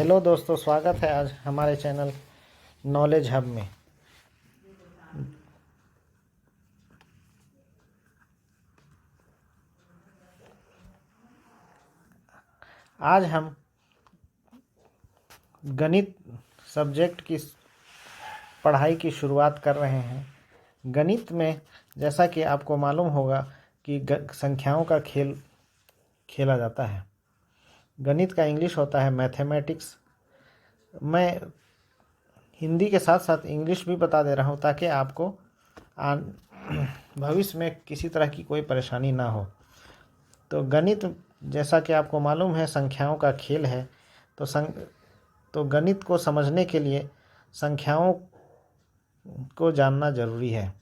Hello दोस्तों, स्वागत है आज हमारे चैनल नॉलेज हब में। आज हम गणित सब्जेक्ट की पढ़ाई की शुरुआत कर रहे हैं। गणित में जैसा कि आपको मालूम होगा कि संख्याओं का खेल खेला जाता है। गणित का इंग्लिश होता है मैथमेटिक्स। मैं हिंदी के साथ साथ इंग्लिश भी बता दे रहा हूँ ताकि आपको भविष्य में किसी तरह की कोई परेशानी ना हो। तो गणित जैसा कि आपको मालूम है संख्याओं का खेल है। तो गणित को समझने के लिए संख्याओं को जानना ज़रूरी है।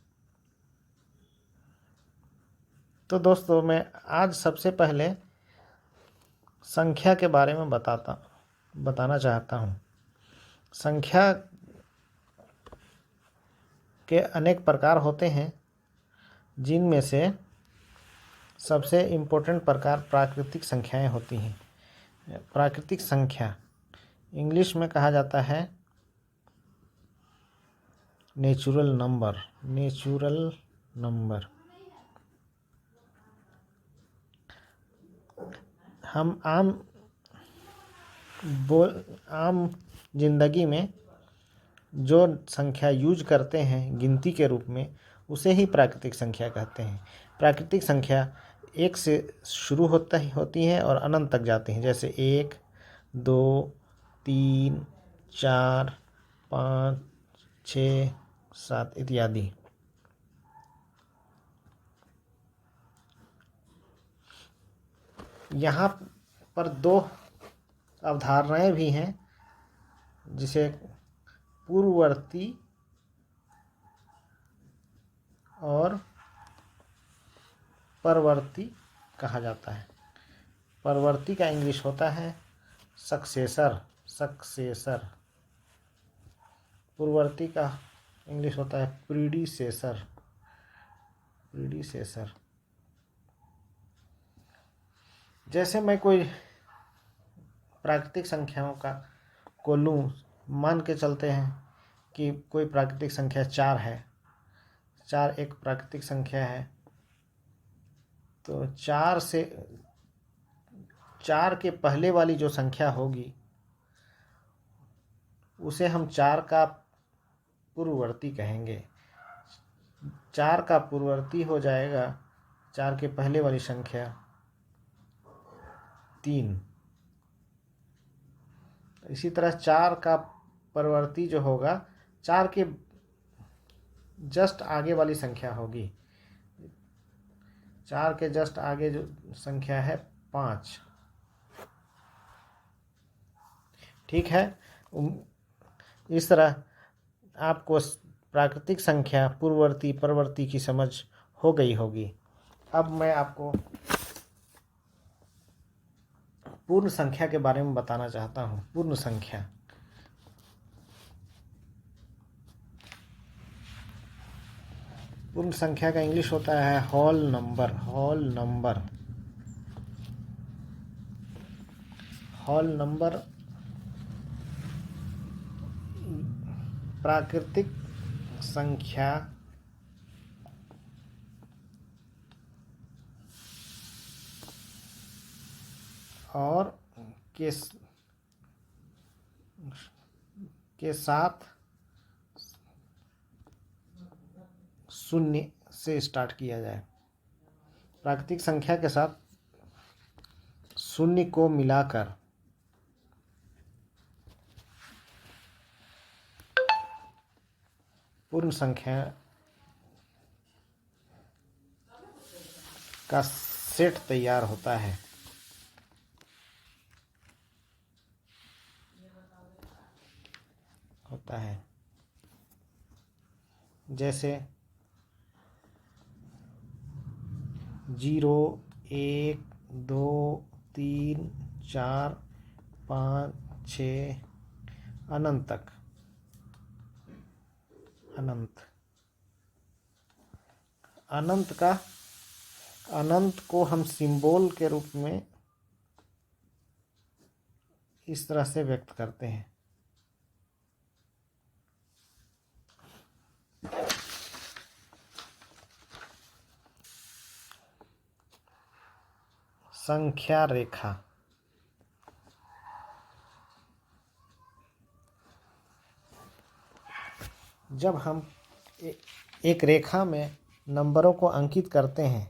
तो दोस्तों, मैं आज सबसे पहले संख्या के बारे में बताना चाहता हूँ। संख्या के अनेक प्रकार होते हैं, जिनमें से सबसे इम्पोर्टेंट प्रकार प्राकृतिक संख्याएं होती हैं। प्राकृतिक संख्या इंग्लिश में कहा जाता है नेचुरल नंबर। हम आम जिंदगी में जो संख्या यूज करते हैं गिनती के रूप में, उसे ही प्राकृतिक संख्या कहते हैं। प्राकृतिक संख्या एक से शुरू होती हैं और अनंत तक जाती हैं, जैसे 1, 2, 3, 4, 5, 6, 7 इत्यादि। यहाँ पर दो अवधारणाएं भी हैं, जिसे पूर्ववर्ती और परवर्ती कहा जाता है। परवर्ती का इंग्लिश होता है सक्सेसर। पूर्ववर्ती का इंग्लिश होता है प्रीडिसेसर। जैसे मैं कोई प्राकृतिक संख्याओं को लूँ, मान के चलते हैं कि कोई प्राकृतिक संख्या 4 है। 4 एक प्राकृतिक संख्या है। तो 4 के पहले वाली जो संख्या होगी उसे हम 4 का पूर्ववर्ती कहेंगे। 4 का पूर्ववर्ती हो जाएगा 4 के पहले वाली संख्या 3। इसी तरह 4 का परवर्ती जो होगा 4 के जस्ट आगे वाली संख्या होगी। 4 के जस्ट आगे जो संख्या है 5। ठीक है। इस तरह आपको प्राकृतिक संख्या पूर्ववर्ती परवर्ती की समझ हो गई होगी। अब मैं आपको पूर्ण संख्या के बारे में बताना चाहता हूँ। पूर्ण संख्या का इंग्लिश होता है होल नंबर। प्राकृतिक संख्या और के साथ शून्य से स्टार्ट किया जाए। प्राकृतिक संख्या के साथ शून्य को मिलाकर पूर्ण संख्या का सेट तैयार होता है। जैसे 0, 1, 2, 3, 4, 5, 6 अनंत तक। अनंत को हम सिंबल के रूप में इस तरह से व्यक्त करते हैं। संख्या रेखा। जब हम एक रेखा में नंबरों को अंकित करते हैं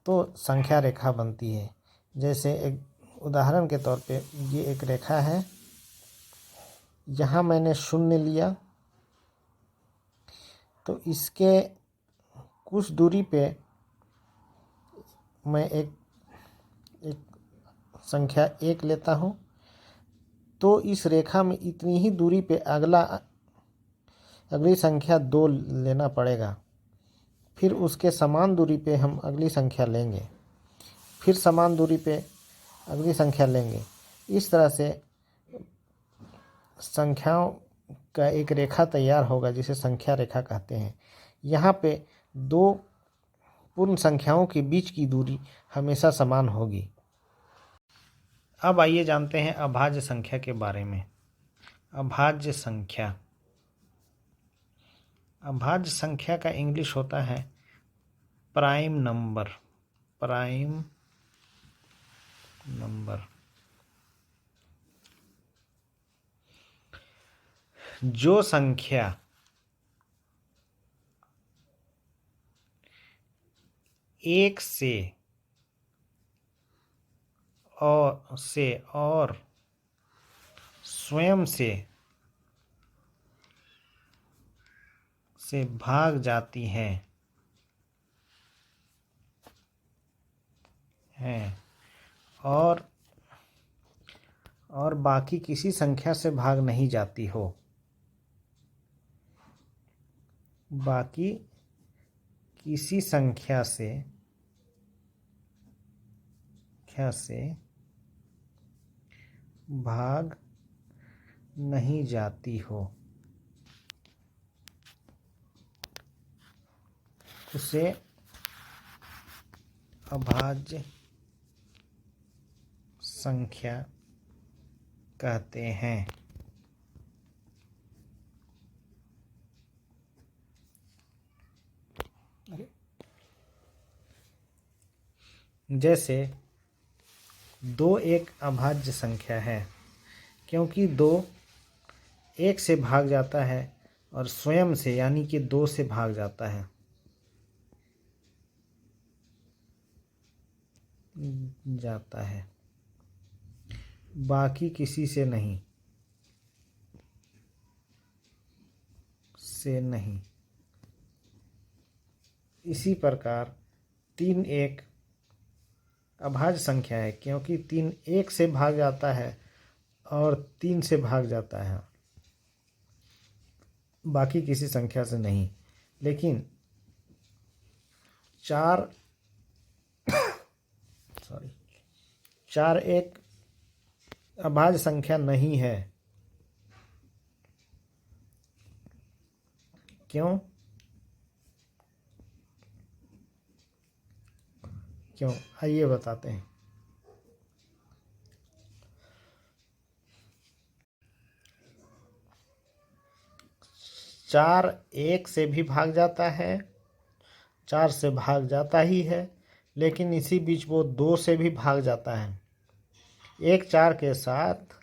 तो संख्या रेखा बनती है। जैसे एक उदाहरण के तौर पे ये एक रेखा है, यहाँ मैंने 0 लिया तो इसके कुछ दूरी पे मैं एक संख्या 1 लेता हूँ, तो इस रेखा में इतनी ही दूरी पे अगली संख्या 2 लेना पड़ेगा। फिर उसके समान दूरी पे हम अगली संख्या लेंगे, फिर समान दूरी पे अगली संख्या लेंगे। इस तरह से संख्याओं का एक रेखा तैयार होगा जिसे संख्या रेखा कहते हैं। यहाँ पे 2 पूर्ण संख्याओं के बीच की दूरी हमेशा समान होगी। अब आइए जानते हैं अभाज्य संख्या के बारे में। अभाज्य संख्या। अभाज्य संख्या का इंग्लिश होता है प्राइम नंबर। Prime number. जो संख्या एक से और स्वयं से भाग जाती है और बाकी किसी संख्या से भाग नहीं जाती हो। बाकी किसी संख्या से भाग नहीं जाती हो, उसे अभाज्य संख्या कहते हैं। जैसे 2 एक अभाज्य संख्या है क्योंकि 2 1 से भाग जाता है और स्वयं से यानी कि 2 से भाग जाता है, बाकी किसी से नहीं। इसी प्रकार 3 एक अभाज्य संख्या है क्योंकि 3 1 से भाग जाता है और 3 से भाग जाता है, बाकी किसी संख्या से नहीं। लेकिन 4 एक अभाज्य संख्या नहीं है। क्यों? आइए बताते हैं। 4 1 से भी भाग जाता है, 4 से भाग जाता ही है, लेकिन इसी बीच वो 2 से भी भाग जाता है। 1 4 के साथ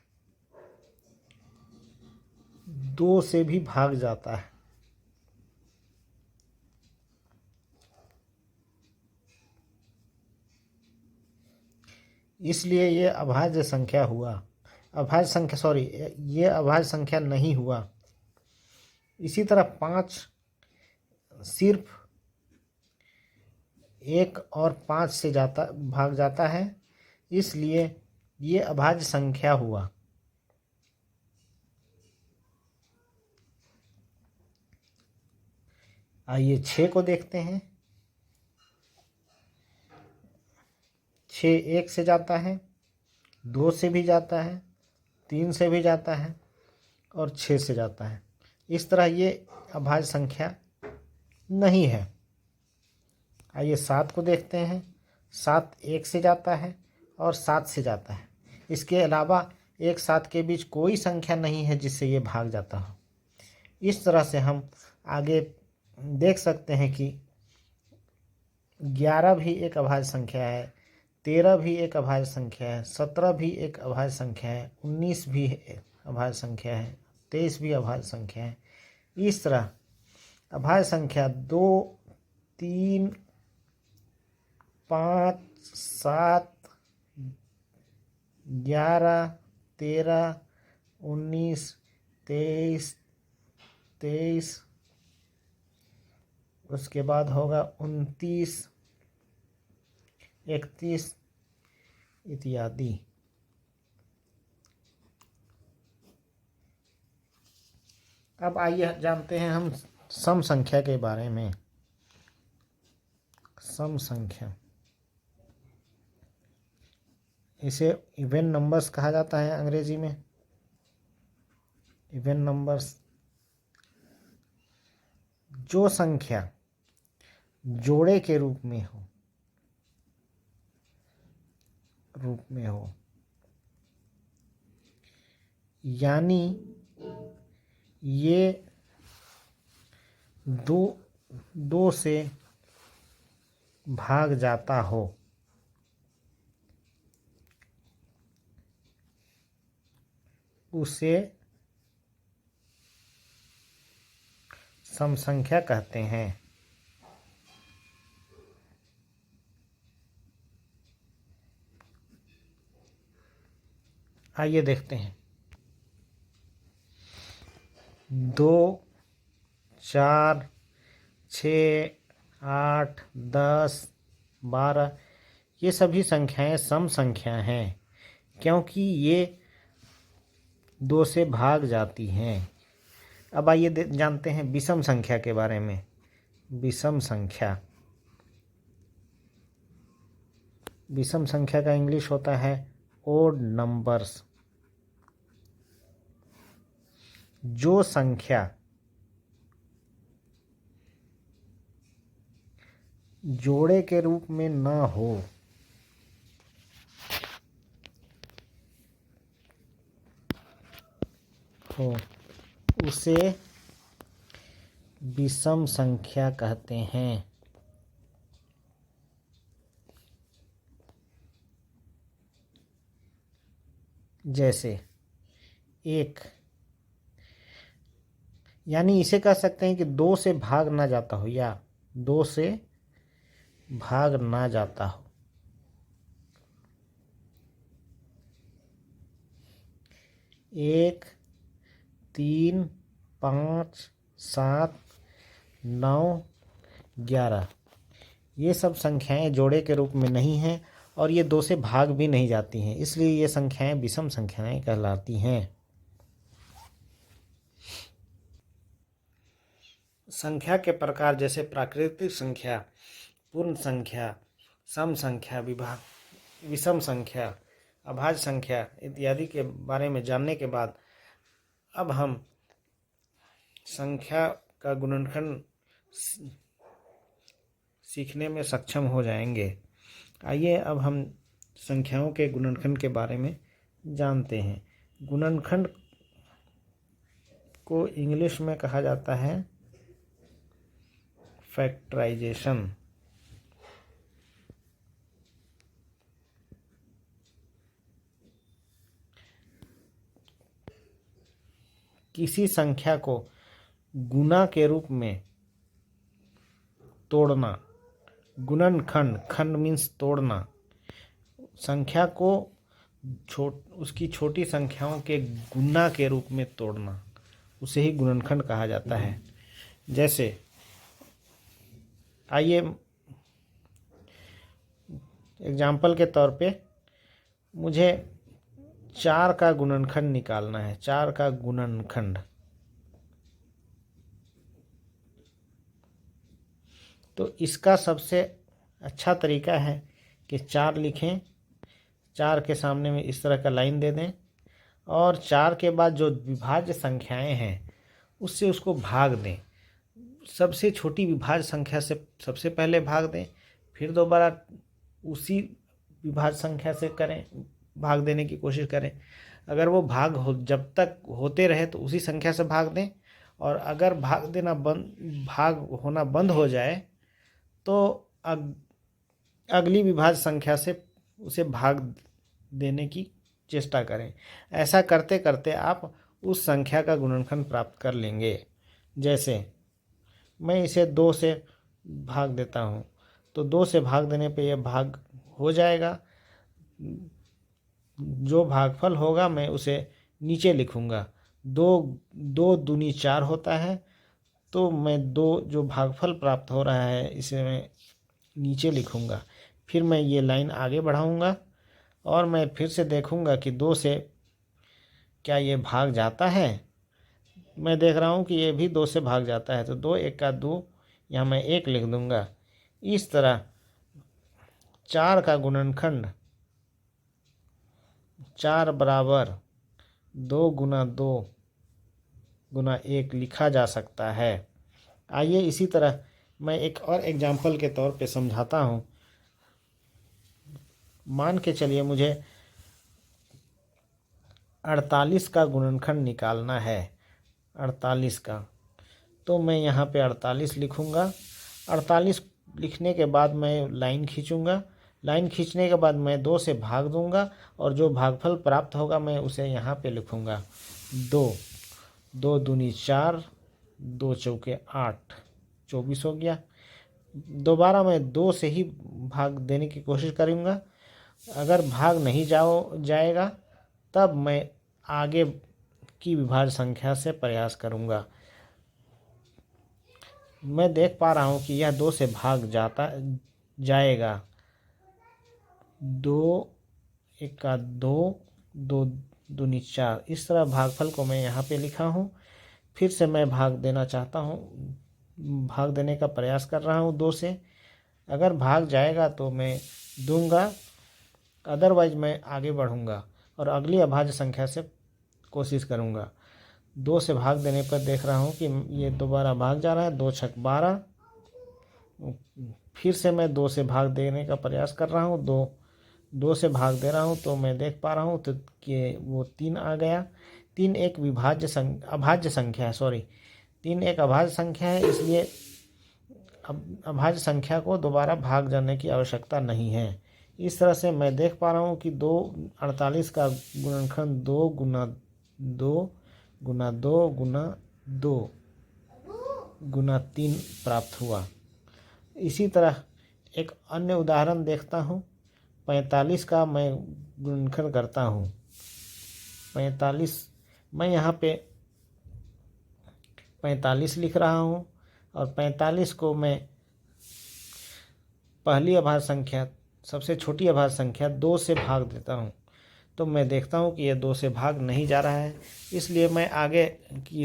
2 से भी भाग जाता है। इसलिए ये अभाज्य संख्या हुआ। ये अभाज्य संख्या नहीं हुआ। इसी तरह 5 सिर्फ 1 और 5 से भाग जाता है, इसलिए ये अभाज्य संख्या हुआ। आइए 6 को देखते हैं। 6 1 से जाता है, 2 से भी जाता है, 3 से भी जाता है और 6 से जाता है। इस तरह ये अभाज्य संख्या नहीं है। आइए 7 को देखते हैं। 7 1 से जाता है और 7 से जाता है। इसके अलावा एक 7 के बीच कोई संख्या नहीं है जिससे ये भाग जाता हो। इस तरह से हम आगे देख सकते हैं कि 11 भी एक अभाज्य संख्या है, 13 भी एक अभाज्य संख्या है, 17 भी एक अभाज्य संख्या है, 19 भी एक अभाज्य संख्या है, 23 भी अभाज्य संख्या है। इस तरह अभाज्य संख्या 2, 3, 5, 7, 11, 13, 19, 23, उसके बाद होगा 29, 31 इत्यादि। अब आइए जानते हैं हम सम संख्या के बारे में। सम संख्या, इसे इवन नंबर्स कहा जाता है अंग्रेजी में। इवन नंबर्स, जो संख्या जोड़े के रूप में हो यानी ये दो से भाग जाता हो, उसे सम संख्या कहते हैं। आइए देखते हैं। 2, 4, 6, 8, 10, 12 ये सभी संख्याएं सम संख्या हैं क्योंकि ये 2 से भाग जाती हैं। अब आइए जानते हैं विषम संख्या के बारे में। विषम संख्या, विषम संख्या का इंग्लिश होता है ओड नंबर्स। जो संख्या जोड़े के रूप में न हो, उसे विषम संख्या कहते हैं। जैसे 1, यानी इसे कह सकते हैं कि 2 से भाग ना जाता हो या 2 से भाग ना जाता हो। 1, 3, 5, 7, 9, 11 ये सब संख्याएं जोड़े के रूप में नहीं हैं और ये 2 से भाग भी नहीं जाती हैं, इसलिए ये संख्याएं विषम संख्याएं कहलाती हैं। संख्या के प्रकार जैसे प्राकृतिक संख्या, पूर्ण संख्या, सम संख्या, विषम संख्या, अभाज्य संख्या इत्यादि के बारे में जानने के बाद अब हम संख्या का गुणनखंड सीखने में सक्षम हो जाएंगे। आइए अब हम संख्याओं के गुणनखंड के बारे में जानते हैं। गुणनखंड को इंग्लिश में कहा जाता है फैक्टराइजेशन। किसी संख्या को गुना के रूप में तोड़ना। गुणनखंड, खंड मीन्स तोड़ना। संख्या को उसकी छोटी संख्याओं के गुना के रूप में तोड़ना, उसे ही गुणनखंड कहा जाता है। जैसे आइए एग्जाम्पल के तौर पे मुझे 4 का गुणनखंड निकालना है। 4 का गुणनखंड, तो इसका सबसे अच्छा तरीका है कि 4 लिखें, 4 के सामने में इस तरह का लाइन दे दें और 4 के बाद जो विभाज्य संख्याएं हैं उससे उसको भाग दें। सबसे छोटी विभाज्य संख्या से सबसे पहले भाग दें, फिर दोबारा उसी विभाज्य संख्या से करें, भाग देने की कोशिश करें। अगर वो भाग हो जब तक होते रहे तो उसी संख्या से भाग दें, और अगर भाग होना बंद हो जाए तो अगली विभाज्य संख्या से उसे भाग देने की चेष्टा करें। ऐसा करते करते आप उस संख्या का गुणनखंड प्राप्त कर लेंगे। जैसे मैं इसे 2 से भाग देता हूँ, तो 2 से भाग देने पे यह भाग हो जाएगा। जो भागफल होगा मैं उसे नीचे लिखूँगा। 2 दूनी 4 होता है, तो मैं 2 जो भागफल प्राप्त हो रहा है इसे मैं नीचे लिखूँगा। फिर मैं ये लाइन आगे बढ़ाऊँगा और मैं फिर से देखूँगा कि 2 से क्या ये भाग जाता है। मैं देख रहा हूँ कि ये भी 2 से भाग जाता है, तो 2 1 का 2, यहाँ मैं 1 लिख दूँगा। इस तरह 4 का गुणनखंड 4 बराबर 2 गुना 2 गुना 1 लिखा जा सकता है। आइए इसी तरह मैं एक और एग्जाम्पल के तौर पे समझाता हूँ। मान के चलिए मुझे 48 का गुणनखंड निकालना है। 48 का, तो मैं यहाँ पे 48 लिखूँगा। 48 लिखने के बाद मैं लाइन खींचूँगा। लाइन खींचने के बाद मैं 2 से भाग दूँगा और जो भागफल प्राप्त होगा मैं उसे यहाँ पे लिखूँगा 2। 2 दूनी 4, 2 चौके 8, 24 हो गया। दोबारा मैं 2 से ही भाग देने की कोशिश करूँगा। अगर भाग नहीं जाएगा तब मैं आगे की विभाज्य संख्या से प्रयास करूँगा। मैं देख पा रहा हूँ कि यह 2 से भाग जाएगा। 2 1 का 2, 2 दूनी 4, इस तरह भागफल को मैं यहाँ पे लिखा हूँ। फिर से मैं भाग देना चाहता हूँ, भाग देने का प्रयास कर रहा हूँ 2 से। अगर भाग जाएगा तो मैं दूंगा, अदरवाइज मैं आगे बढ़ूँगा और अगली अभाज्य संख्या से कोशिश करूँगा। 2 से भाग देने पर देख रहा हूँ कि ये दोबारा भाग जा रहा है। 2 छक 12। फिर से मैं 2 से भाग देने का प्रयास कर रहा हूँ। 2 से भाग दे रहा हूँ तो मैं देख पा रहा हूँ तो कि वो 3 आ गया। 3 एक अभाज्य संख्या है, सॉरी 3 एक अभाज्य संख्या है, इसलिए अब अभाज्य संख्या को दोबारा भाग जाने की आवश्यकता नहीं है। इस तरह से मैं देख पा रहा हूँ कि 48 का गुणनखंड 2 गुना 2 गुना 2 गुना 2 गुना 3 प्राप्त हुआ। इसी तरह एक अन्य उदाहरण देखता हूँ। 45 का मैं गुणनखंड करता हूँ। 45 मैं यहाँ पे 45 लिख रहा हूँ और 45 को मैं पहली अभाज्य संख्या, सबसे छोटी अभाज्य संख्या 2 से भाग देता हूँ। तो मैं देखता हूँ कि यह 2 से भाग नहीं जा रहा है, इसलिए मैं आगे की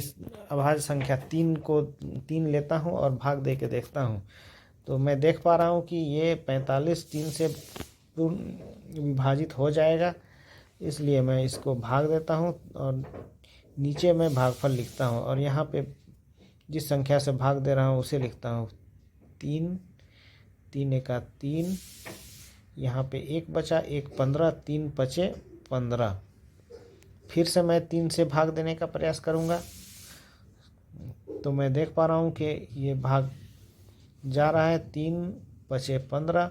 अभाज्य संख्या 3 लेता हूँ और भाग दे के देखता हूँ। तो मैं देख पा रहा हूँ कि ये 45 3 से पूर्ण विभाजित हो जाएगा, इसलिए मैं इसको भाग देता हूँ और नीचे मैं भागफल लिखता हूँ और यहाँ पे जिस संख्या से भाग दे रहा हूँ उसे लिखता हूँ 3। 3 एका 3, यहाँ पे 1 बचा, 1 15, 3 बचे 15। फिर से मैं 3 से भाग देने का प्रयास करूँगा, तो मैं देख पा रहा हूँ कि ये भाग जा रहा है। 3 बचे 15।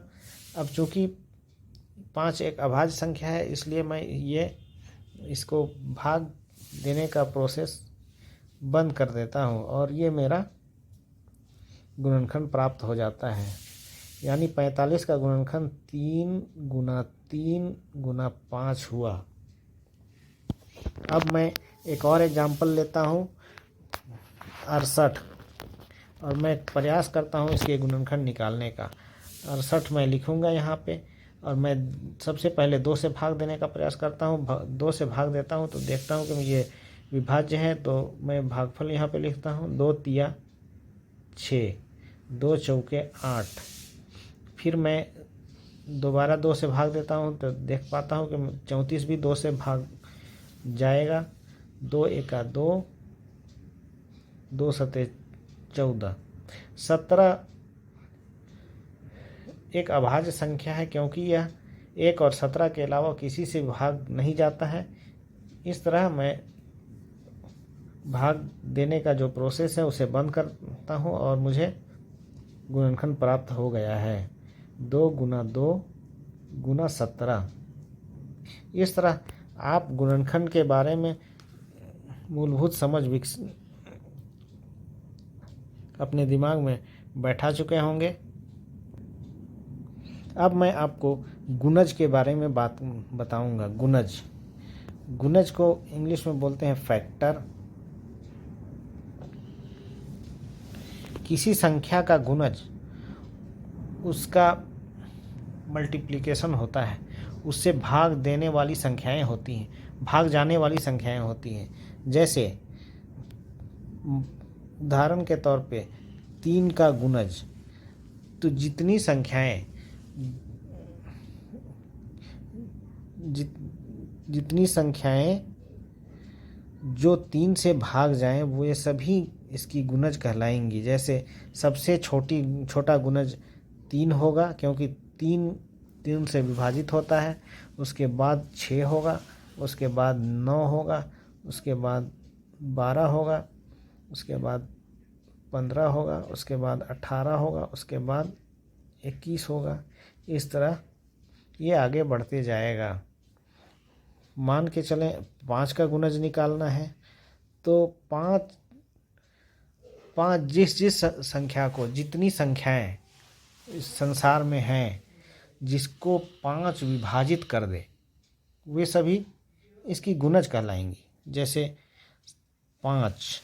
अब चूँकि 5 एक अभाज्य संख्या है, इसलिए मैं इसको भाग देने का प्रोसेस बंद कर देता हूँ और ये मेरा गुणनखंड प्राप्त हो जाता है। यानी 45 का गुणनखंड 3 गुना 3 गुना 5 हुआ। अब मैं एक और एग्जाम्पल लेता हूँ 68, और मैं प्रयास करता हूँ इसके गुणनखंड निकालने का। 68 मैं लिखूँगा यहाँ पे और मैं सबसे पहले 2 से भाग देने का प्रयास करता हूँ। 2 से भाग देता हूँ तो देखता हूँ कि ये विभाज्य है, तो मैं भागफल यहाँ पे लिखता हूँ 2 तिया 6, 2 चौके 8। फिर मैं दोबारा 2 से भाग देता हूँ तो देख पाता हूँ कि 34 भी 2 से भाग जाएगा। 2 एका 2, 2 सते 14। 17 एक अभाज्य संख्या है, क्योंकि यह 1 और 17 के अलावा किसी से भाग नहीं जाता है, इस तरह मैं भाग देने का जो प्रोसेस है उसे बंद करता हूँ और मुझे गुणनखंड प्राप्त हो गया है। 2 गुना 2 गुना 17। इस तरह आप गुणनखंड के बारे में मूलभूत समझ अपने दिमाग में बैठा चुके होंगे। अब मैं आपको गुणज के बारे में बात बताऊंगा। गुणज को इंग्लिश में बोलते हैं फैक्टर। किसी संख्या का गुणज उसका मल्टीप्लिकेशन होता है, उससे भाग देने वाली संख्याएं होती हैं, भाग जाने वाली संख्याएं होती हैं। जैसे उदाहरण के तौर पे 3 का गुणज, तो जितनी संख्याएं जो 3 से भाग जाएं वो ये सभी इसकी गुणज कहलाएंगी। जैसे सबसे छोटा गुणज 3 होगा, क्योंकि 3 से विभाजित होता है। उसके बाद 6 होगा, उसके बाद 9 होगा, उसके बाद 12 होगा, उसके बाद 15 होगा, उसके बाद 18 होगा, उसके बाद 21 होगा। इस तरह ये आगे बढ़ते जाएगा। मान के चलें 5 का गुणज निकालना है, तो 5 जिस संख्या को, जितनी संख्याएं इस संसार में हैं जिसको 5 विभाजित कर दे, वे सभी इसकी गुणज कहलाएंगी। जैसे 5,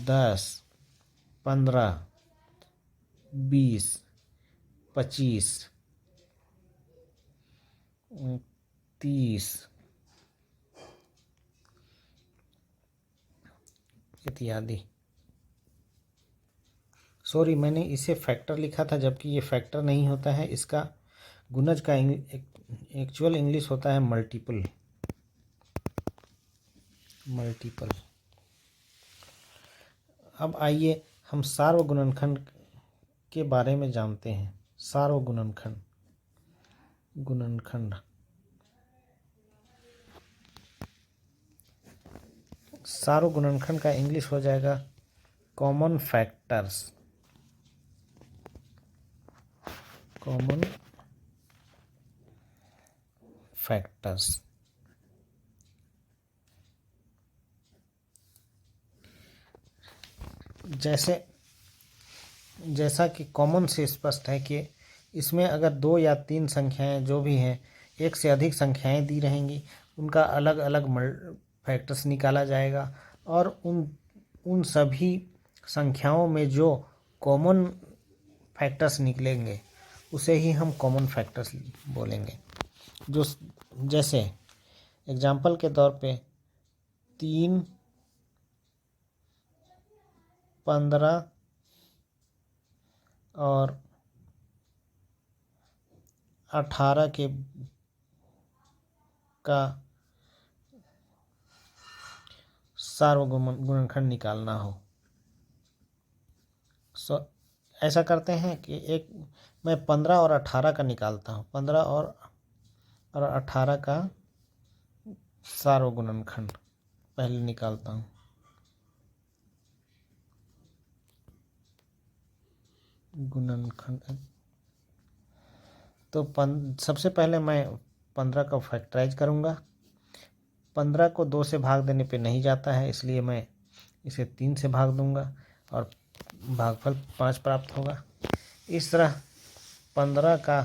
10, 15, 20, 25, 30 इत्यादि। सॉरी, मैंने इसे फैक्टर लिखा था, जबकि ये फैक्टर नहीं होता है। इसका गुणज का एक्चुअल इंग्लिश होता है मल्टीपल। अब आइए हम सार्वगुणनखंड के बारे में जानते हैं। सार्वगुणनखंड, सार्वगुणनखंड का इंग्लिश हो जाएगा कॉमन फैक्टर्स। जैसा कि कॉमन से स्पष्ट है कि इसमें अगर 2 या 3 संख्याएं जो भी हैं, एक से अधिक संख्याएं दी रहेंगी, उनका अलग अलग फैक्टर्स निकाला जाएगा और उन सभी संख्याओं में जो कॉमन फैक्टर्स निकलेंगे उसे ही हम कॉमन फैक्टर्स बोलेंगे। जो जैसे एग्जाम्पल के तौर पे 3, 15 और 18 का सार्वगुणनखंड निकालना हो। ऐसा करते हैं कि मैं 15 और 18 का निकालता हूँ। 15 और 18 का सार्वगुणनखंड पहले निकालता हूँ। गुणनखंड तो सबसे पहले मैं 15 का फैक्टराइज करूँगा। 15 को 2 से भाग देने पे नहीं जाता है, इसलिए मैं इसे 3 से भाग दूंगा और भागफल 5 प्राप्त होगा। इस तरह 15 का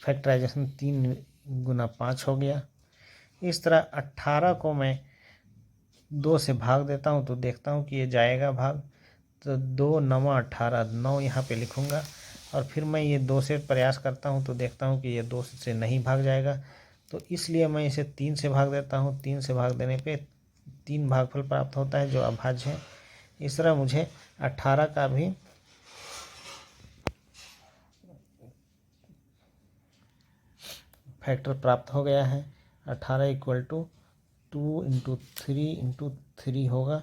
फैक्टराइजेशन 3 गुना 5 हो गया। इस तरह 18 को मैं 2 से भाग देता हूँ तो देखता हूँ कि ये जाएगा भाग, तो 2 9 18, 9 यहाँ पे लिखूँगा और फिर मैं ये 2 से प्रयास करता हूँ तो देखता हूँ कि ये 2 से नहीं भाग जाएगा, तो इसलिए मैं इसे 3 से भाग देता हूँ। 3 से भाग देने पे 3 भागफल प्राप्त होता है जो अभाज्य है। इस तरह मुझे 18 का भी फैक्टर प्राप्त हो गया है। 18 = 2 × 3 × 3 होगा।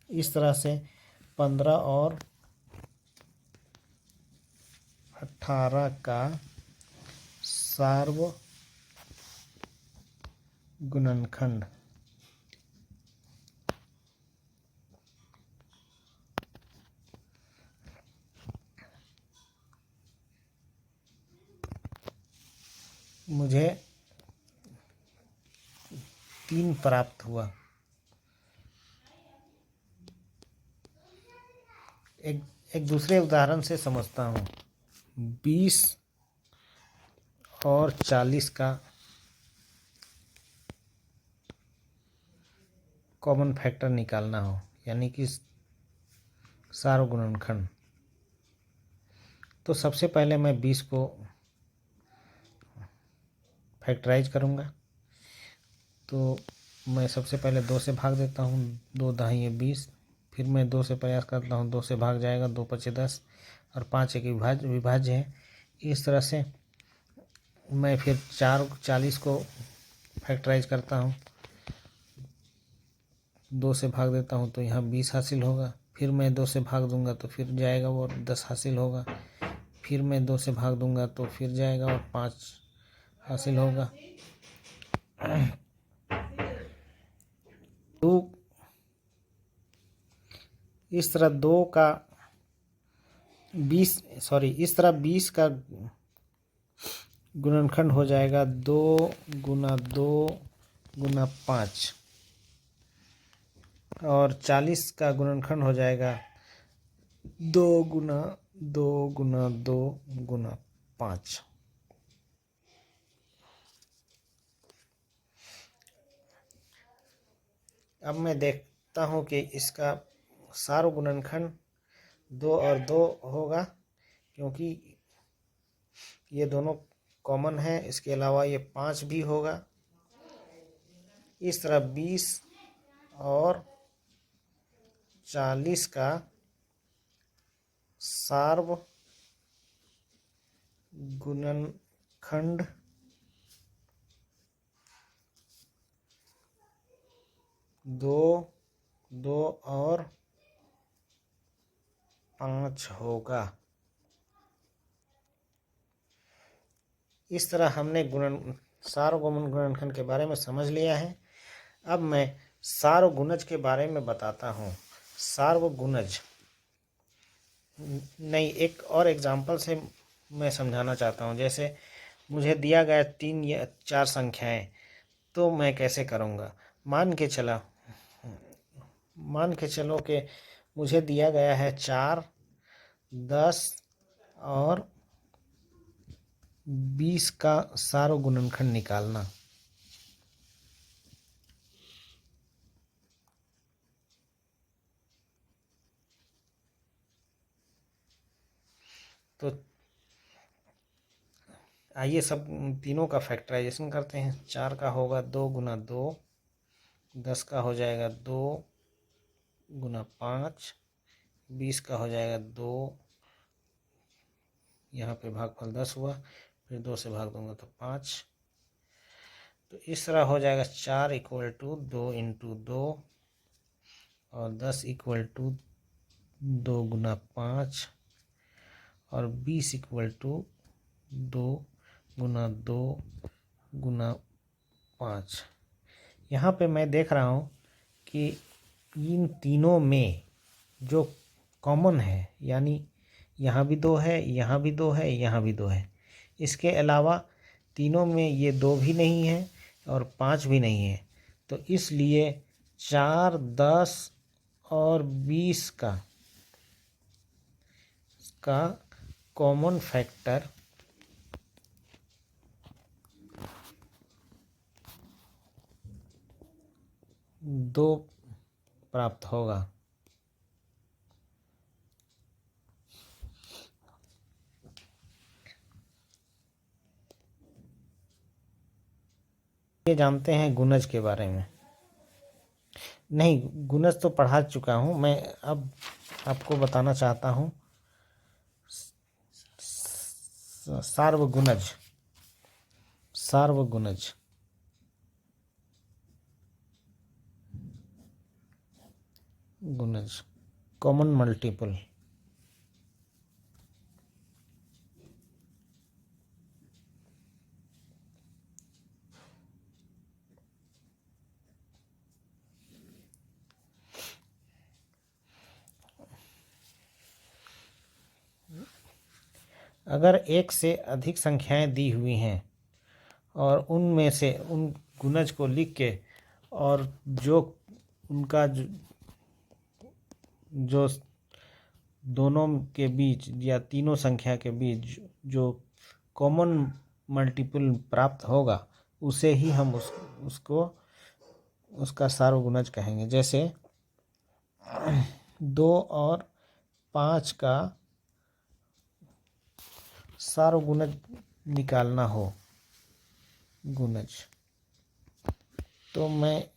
इस तरह से 15 और 18 का सार्वगुणनखंड गुणनखंड। मुझे 3 प्राप्त हुआ। एक दूसरे उदाहरण से समझता हूँ। 20 और 40 का कॉमन फैक्टर निकालना हो, यानी कि सार्वगुणनखंड। तो सबसे पहले मैं 20 को फैक्टराइज करूँगा। तो मैं सबसे पहले 2 से भाग देता हूँ, 2 दहाई 20। फिर मैं 2 से प्रयास करता हूँ, 2 से भाग जाएगा, 2 पचे 10 और 5 एक विभाज्य है। इस तरह से मैं फिर 40 को फैक्टराइज करता हूँ, 2 से भाग देता हूँ तो यहाँ 20 हासिल होगा। फिर मैं 2 से भाग दूंगा तो फिर जाएगा वो 10 हासिल होगा। फिर मैं 2 से भाग दूंगा तो फिर जाएगा और 5 हासिल होगा। इस तरह 20 का गुणनखंड हो जाएगा 2 गुना 2 गुना 5, और 40 का गुणनखंड हो जाएगा 2 गुना 2 गुना 2 गुना 5। अब मैं देखता हूँ कि इसका सार्वगुणनखंड 2 और 2 होगा, क्योंकि ये दोनों कॉमन है। इसके अलावा ये 5 भी होगा। इस तरह 20 और 40 का सार्वगुणनखंड 2, 2 और 5 होगा। इस तरह हमने सार्वगुणन गुणनखंड के बारे में समझ लिया है। अब मैं सार्वगुणज के बारे में बताता हूँ। सार्वगुणज नहीं, एक और एग्जाम्पल से मैं समझाना चाहता हूँ। जैसे मुझे दिया गया 3 या 4 संख्याएं, तो मैं कैसे करूँगा। मान के चलो कि मुझे दिया गया है 4, 10 और 20 का सार्वगुणनखंड निकालना। तो आइए सब तीनों का फैक्टराइजेशन करते हैं। 4 का होगा 2 गुना 2, 10 का हो जाएगा 2 गुना 5, 20 का हो जाएगा 2, यहाँ पे भागफल 10 हुआ, फिर 2 से भाग दूंगा तो 5। तो इस तरह हो जाएगा 4 इक्वल टू 2 इंटू 2 और 10 इक्वल टू 2 गुना 5 और 20 इक्वल टू 2 गुना 2 गुना 5। यहाँ पे मैं देख रहा हूँ कि इन तीनों में जो कॉमन है, यानी यहाँ भी 2 है, यहाँ भी 2 है, यहाँ भी 2 है। इसके अलावा तीनों में ये 2 भी नहीं है और 5 भी नहीं है। तो इसलिए 4, 10 और 20 का कॉमन फैक्टर 2 प्राप्त होगा। ये जानते हैं गुणज के बारे में। नहीं, गुणज तो पढ़ा चुका हूँ मैं। अब आपको बताना चाहता हूँ सार्वगुणज। गुणज कॉमन मल्टीपल। अगर एक से अधिक संख्याएं दी हुई हैं और उनमें से उन गुणज को लिख के और जो उनका जो दोनों के बीच या तीनों संख्या के बीच जो कॉमन मल्टीपल प्राप्त होगा उसे ही हम उसको उसका सार्वगुणज कहेंगे। जैसे 2 और 5 का सार्वगुणज निकालना हो गुणज, तो मैं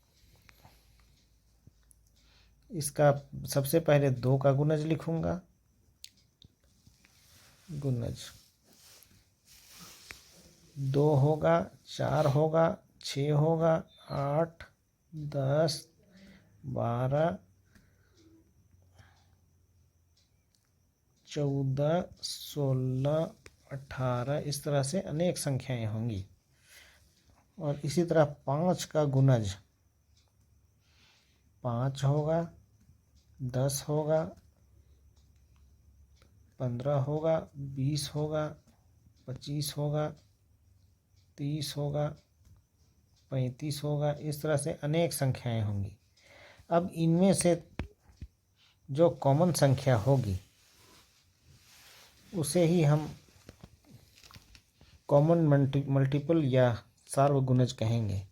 इसका सबसे पहले 2 का गुणज लिखूंगा, गुणज 2 होगा, 4 होगा, 6 होगा, 8, 10, 12, 14, 16, 18, इस तरह से अनेक संख्याएं होंगी। और इसी तरह 5 का गुणज 5 होगा, 10 होगा, 15 होगा, 20 होगा, 25 होगा, 30 होगा, 35 होगा, इस तरह से अनेक संख्याएं होंगी। अब इनमें से जो कॉमन संख्या होगी उसे ही हम कॉमन मल्टीपल या सार्वगुणज कहेंगे।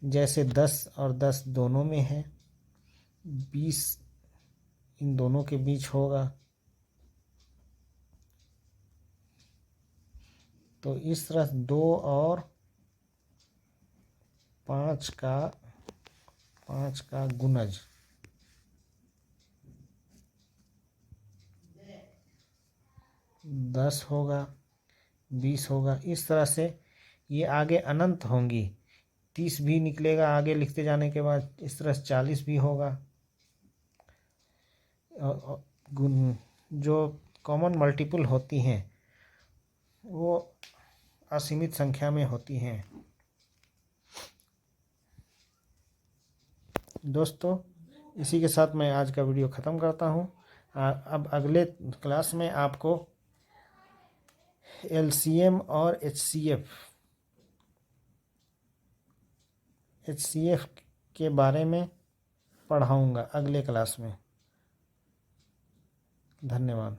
जैसे 10 और 10 दोनों में है, 20 इन दोनों के बीच होगा। तो इस तरह 2 और 5 का गुणज 10 होगा, 20 होगा, इस तरह से ये आगे अनंत होंगी। 30 भी निकलेगा आगे लिखते जाने के बाद, इस तरह से 40 भी होगा। जो कॉमन मल्टीपल होती हैं वो असीमित संख्या में होती हैं। दोस्तों, इसी के साथ मैं आज का वीडियो ख़त्म करता हूँ। अब अगले क्लास में आपको एलसीएम और एचसीएफ के बारे में पढ़ाऊँगा अगले क्लास में। धन्यवाद।